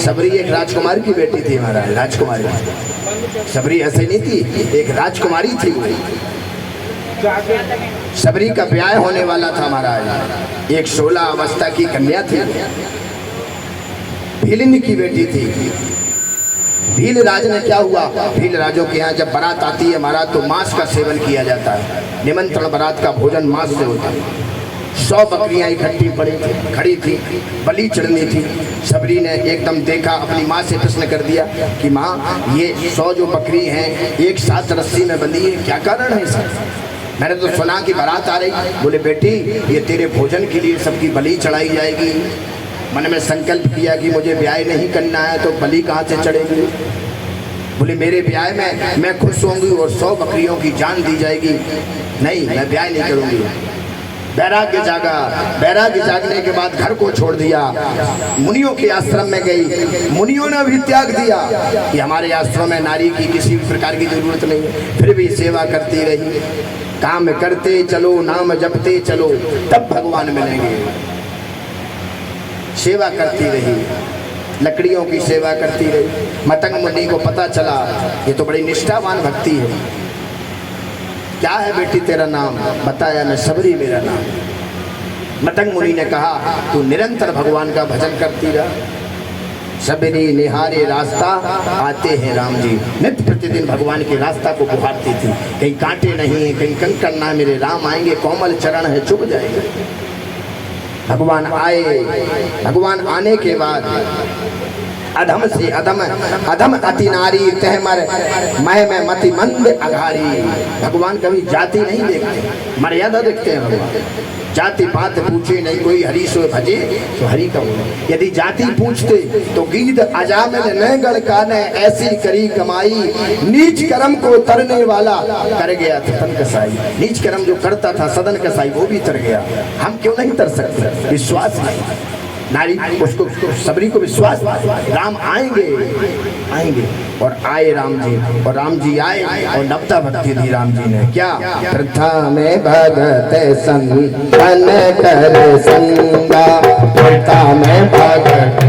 सबरी एक राजकुमार की बेटी थी महाराज, राजकुमारी। सबरी ऐसे नहीं थी, एक राजकुमारी थी। सबरी का ब्याह होने वाला था महाराज। एक 16 अवस्था की कन्या थी, भीलिनी की बेटी थी। भील राज ने क्या हुआ, भील राजों के यहाँ जब बारात आती है महाराज तो मांस का सेवन किया जाता है। निमंत्रण बारात का भोजन मांस से होता है। 100 बकरियां इकट्ठी खड़ी थी, बलि चढ़नी थी। सबरी ने एकदम देखा, अपनी माँ से प्रश्न कर दिया कि माँ ये 100 जो बकरी हैं एक साथ रस्सी में बंधी है, क्या कारण है इसका? मैंने तो सुना कि बारात आ रही। बोले बेटी ये तेरे भोजन के लिए सबकी बलि चढ़ाई जाएगी। मन में संकल्प किया कि मुझे ब्याह नहीं करना है तो बलि कहाँ से चढ़ेगी? बोले मेरे ब्याह में मैं खुश होंगी और 100 बकरियों की जान दी जाएगी। नहीं, मैं ब्याह नहीं करूँगी। वैराग्य जागा। वैराग्य जागने के बाद घर को छोड़ दिया, मुनियों के आश्रम में गई। मुनियों ने भी त्याग दिया कि हमारे आश्रम में नारी की किसी भी प्रकार की जरूरत नहीं है। फिर भी सेवा करती रही। काम करते चलो, नाम जपते चलो, तब भगवान मिलेंगे। सेवा करती रही, लकड़ियों की सेवा करती रही। मतंग मुनि को पता चला ये तो बड़ी निष्ठावान भक्ति है। क्या है बेटी तेरा नाम? बताया मैं सबरी मेरा नाम। मतंग मुनि ने कहा तू निरंतर भगवान का भजन करती रह। सबरी निहारे रास्ता आते हैं राम जी। नित्य प्रतिदिन भगवान के रास्ता को पुकारती थी। कहीं कांटे नहीं, कहीं कंकड़ ना, मेरे राम आएंगे, कोमल चरण है, चुभ जाएंगे। भगवान आए। भगवान आने के बाद अधम से अधम, अधम अति नारी तह मर, मैं मति मंद अघारी। भगवान कभी जाति नहीं देखते, मर्यादा देखते हैं भगवान। जाति पात पूछे नहीं, कोई हरि सो भजे तो हरि का बोले। यदि जाति पूछते तो गीध अजामिल न गढ़ काने, ऐसी करी कमाई नीच कर्म को तरने वाला कर गया था सदन कसाई। नीच कर्म जो करता था सदन कसाई वो भी तर गया। हम क्यों नहीं तर सकते? विश्वास नहीं। नारी उसको, सबरी को विश्वास, राम आएंगे आएंगे। और आए राम जी, और राम जी आए और नवता भक्ति दी राम जी ने। क्या? प्रथम भगत संतन कर संगा, प्रथम भगत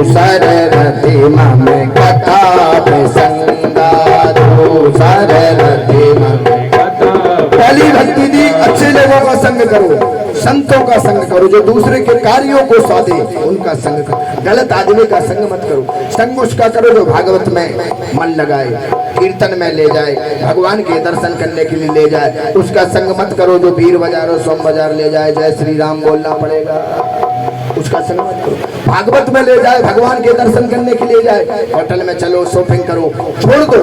सररति मम कथा प्रसंगा, सररति मम। पहली भक्ति दी अच्छे लोगों का संग करो, संतों का संग करो, जो दूसरे के कार्यों को साधे उनका संग करो। गलत आदमी का संग मत करो। संग उसका करो जो भागवत में मन लगाए, कीर्तन में ले जाए, भगवान के दर्शन करने के लिए ले जाए। उसका संग मत करो जो भीड़ बाजार और सोम बाजार ले जाए, जय श्री राम बोलना पड़ेगा, उसका संग मत करो। भागवत में ले जाए, भगवान के दर्शन करने के लिए जाए, होटल में चलो, शॉपिंग करो, छोड़ दो।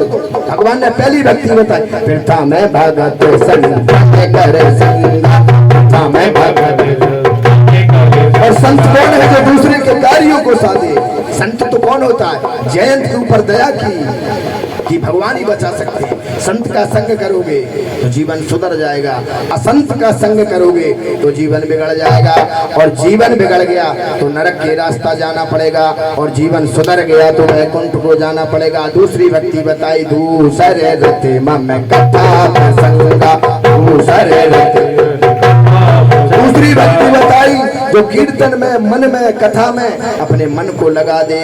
भगवान ने पहली भक्ति बताई, फिर था मैं भगत संग कर संगा, था मैं भगत। और संत कौन है? जो दूसरे के कार्यों को साधे। संत तो कौन होता है? जयंत के ऊपर दया की भगवान ही बचा सकते हैं। संत का संग करोगे तो जीवन सुधर जाएगा, असंत का संग करोगे तो जीवन बिगड़ जाएगा, और जीवन बिगड़ गया तो नरक के रास्ता जाना पड़ेगा, और जीवन सुधर गया तो वैकुंठ को जाना पड़ेगा। दूसरी भक्ति बताई, दूसरे रते मम कथा प्रसंगा, दूसरे रते। दूसरी भक्ति बताई जो कीर्तन में, मन में, कथा में अपने मन को लगा दे।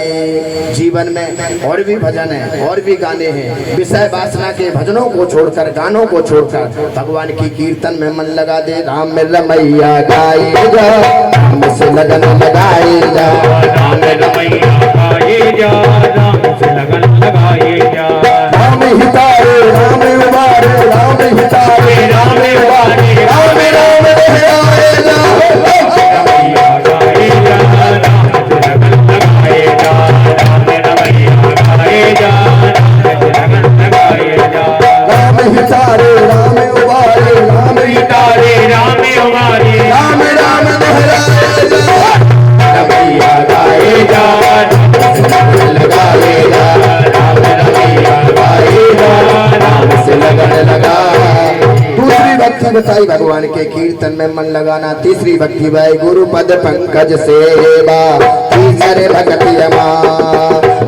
जीवन में और भी भजन है, और भी गाने हैं। विषय वासना के भजनों को छोड़कर, गानों को छोड़कर भगवान की कीर्तन में मन लगा दे। राम रमैया गाए जा, राम से लगन लगाए जा, राम रमैया गाए जा, राम से लगन लगाए जा। राम हितारे राम उबारे, राम हितारे राम उबारे, राम राम दोहराए जा। हितारे राम उबारे, राम हितारे राम उबारे, राम राम दोहराए जा। रमैया गाए जा, लगाए जा, राम रमैया गाए जा, राम से लगन लगा। दूसरी भक्ति बताई भगवान के कीर्तन में मन लगाना। तीसरी भक्ति भाई गुरु पद पंकज सेवा, तीसरे भक्ति अमा,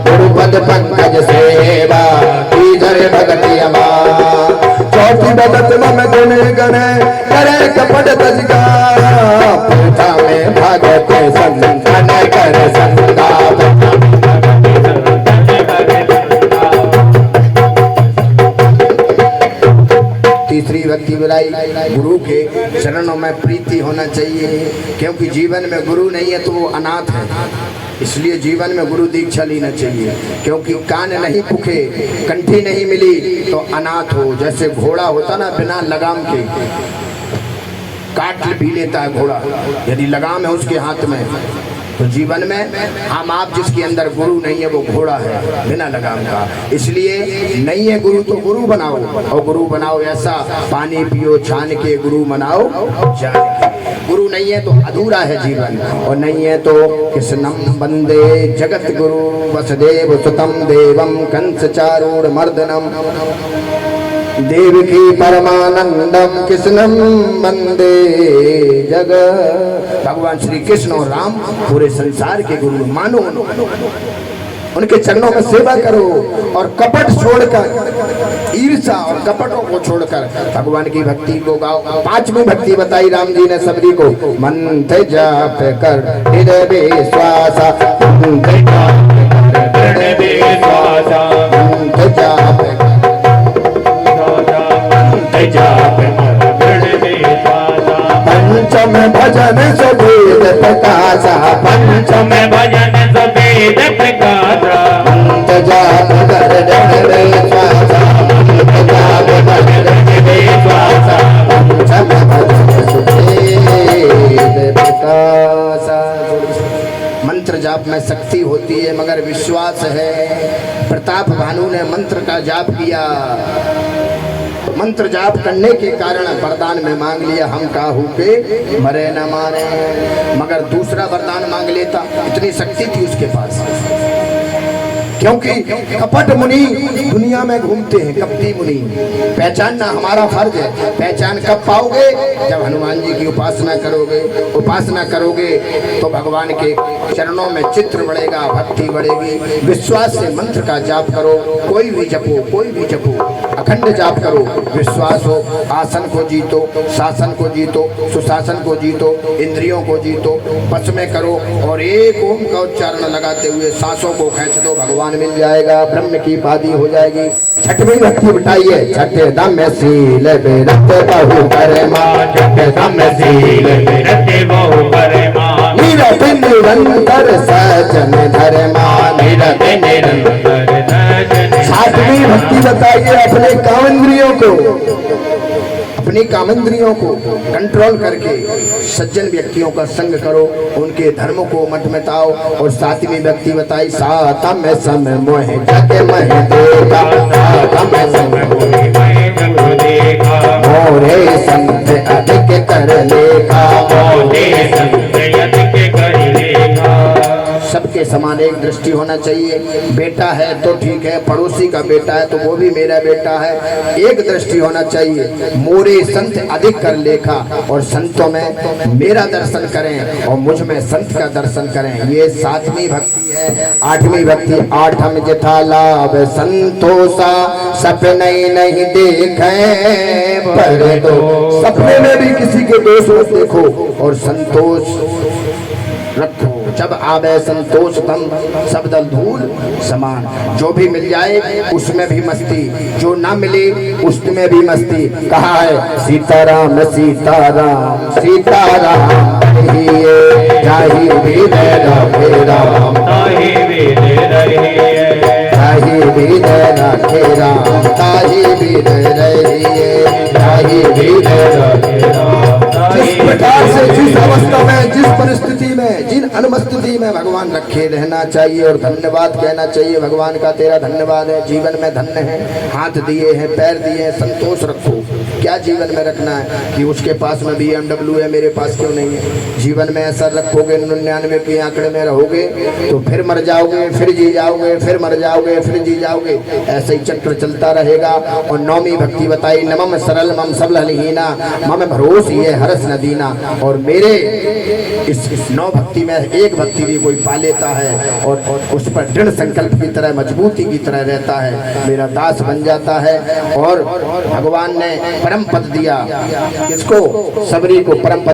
गुरु पद पंकज सेवा, तीसरे भक्ति अमा। भगत मम गुण गण करे कपट तजगा, प्रथा में भगत संतन कर संताप। तीसरी भक्ति बुलाई, गुरु के चरणों में प्रीति होना चाहिए, क्योंकि जीवन में गुरु नहीं है तो वो अनाथ है, इसलिए जीवन में गुरु दीक्षा लेना चाहिए। क्योंकि कान नहीं पुखे, कंठी नहीं मिली तो अनाथ हो। जैसे घोड़ा होता ना, बिना लगाम के काट भी लेता है घोड़ा, यदि लगाम है उसके हाथ में। तो जीवन में हम आप जिसके अंदर गुरु नहीं है वो घोड़ा है बिना लगाम का। इसलिए नहीं है गुरु तो गुरु बनाओ, और गुरु बनाओ ऐसा पानी पियो छान के, गुरु बनाओ जान के। गुरु नहीं है तो अधूरा है जीवन, और नहीं है तो कृष्णम वंदे जगत गुरु वसुदेव सुतम देवम कंस चारूढ़ मर्दनम देवकी परमानंदम कृष्णम वंदे जगत। भगवान श्री कृष्ण और राम पूरे संसार के गुरु मानो, उनके चरणों में सेवा करो, और कपट छोड़कर, ईर्ष्या और कपटों को छोड़कर भगवान की भक्ति को गाओ। पांचवी भक्ति बताई राम जी ने सबरी को, मंत्र जाप कर हृदय विश्वास, मंत्र जाप कर हृदय विश्वास, मंत्र जाप पंचम भजन सुवेद प्रकाशा, पंचम भजन सुवेद प्रकाशा, मंत्र जाप कर हृदय विश्वास, मंत्र जाप कर हृदय विश्वास, पंचम भजन सुवेद प्रकाशा। मंत्र जाप में शक्ति होती है मगर विश्वास है। प्रताप भानु ने मंत्र का जाप किया, मंत्र जाप करने के कारण वरदान में मांग लिया, हम काहू के मरे न मारे, मगर दूसरा वरदान मांग लेता, इतनी शक्ति थी उसके पास। क्योंकि कपट मुनि दुनिया में घूमते हैं, कपटी मुनि। पहचानना हमारा फर्ज है। पहचान कब पाओगे? जब हनुमान जी की उपासना करोगे। उपासना करोगे तो भगवान के चरणों में चित्र बढ़ेगा, भक्ति बढ़ेगी। विश्वास से मंत्र का जाप करो, कोई भी जपो, कोई भी जपो, अखंड जाप करो। विश्वास हो, आसन को जीतो, शासन को जीतो, सुशासन को जीतो, इंद्रियों को जीतो, बस में करो, और एक ओम का उच्चारण लगाते हुए सांसों को खींच दो, भगवान मिल जाएगा, ब्रह्म की बादी हो जाएगी। छठवीं भक्ति बताइए, छठे दम शील बेरत बहु करमा, छठे दम शील बेरत बहु करमा, निरत निरंतर सजन धर्मा, निरत निरंतर सजन। सातवीं भक्ति बताइए, अपने कामेंद्रियों को, अपनी कामेंद्रियों को कंट्रोल करके सज्जन व्यक्तियों का संग करो, उनके धर्म को मत मिटाओ। और सातवीं व्यक्ति बताई, सातम समय मोह जग मह देखा, सातम समय मोह देखा, मोरे संत अधिक कर लेखा, मोरे संत अधिक कर लेखा। सबके समान एक दृष्टि होना चाहिए। बेटा है तो ठीक है, पड़ोसी का बेटा है तो वो भी मेरा बेटा है, एक दृष्टि होना चाहिए। मोरे संत अधिक कर लेखा, और संतों में मेरा दर्शन करें और मुझ में संत का दर्शन करें। ये सातवीं भक्ति है। आठवीं भक्ति, आठम जथा लाभ संतोषा, सपने नहीं देखे पर दो। सपने में भी किसी के दोष मत देखो और संतोष रखो। जब आवे संतोष तम सब दल धूल समान। जो भी मिल जाए उसमें भी मस्ती, जो ना मिले उसमें भी मस्ती। कहा है सीताराम सीताराम सीताराम, जाहि वेद राखे राम, ताहि वेद रहिए, ताहि वेद राखे राम, ताहि वेद रहिए, ताहि वेद राखे राम। जिस प्रकार से, जिस अवस्था में, जिस परिस्थिति में, जिन अनुपस्थिति में भगवान रखे रहना चाहिए और धन्यवाद कहना चाहिए। भगवान का तेरा धन्यवाद है, जीवन में धन्य है, हाथ दिए हैं, पैर दिए हैं, संतोष रखो। क्या जीवन में रखना है कि उसके पास में BMW है, मेरे पास क्यों नहीं है? जीवन में ऐसा रखोगे, 99 के आंकड़े में रहोगे तो फिर मर जाओगे, फिर जी जाओगे, फिर मर जाओगे, फिर जी जाओगे। ऐसे ही चक्र चलता रहेगा। और नौवीं भक्ति बताई, नमम सरल मम सबलहीना, मम भरोस ये हरस नदीना। और मेरे इस 9 भक्ति में एक भक्ति भी कोई पा लेता है और उस पर दृढ़ संकल्प की तरह, मजबूती की तरह रहता है, मेरा दास बन जाता है। और भगवान ने परम पद दिया, किसको? सबरी को परम पद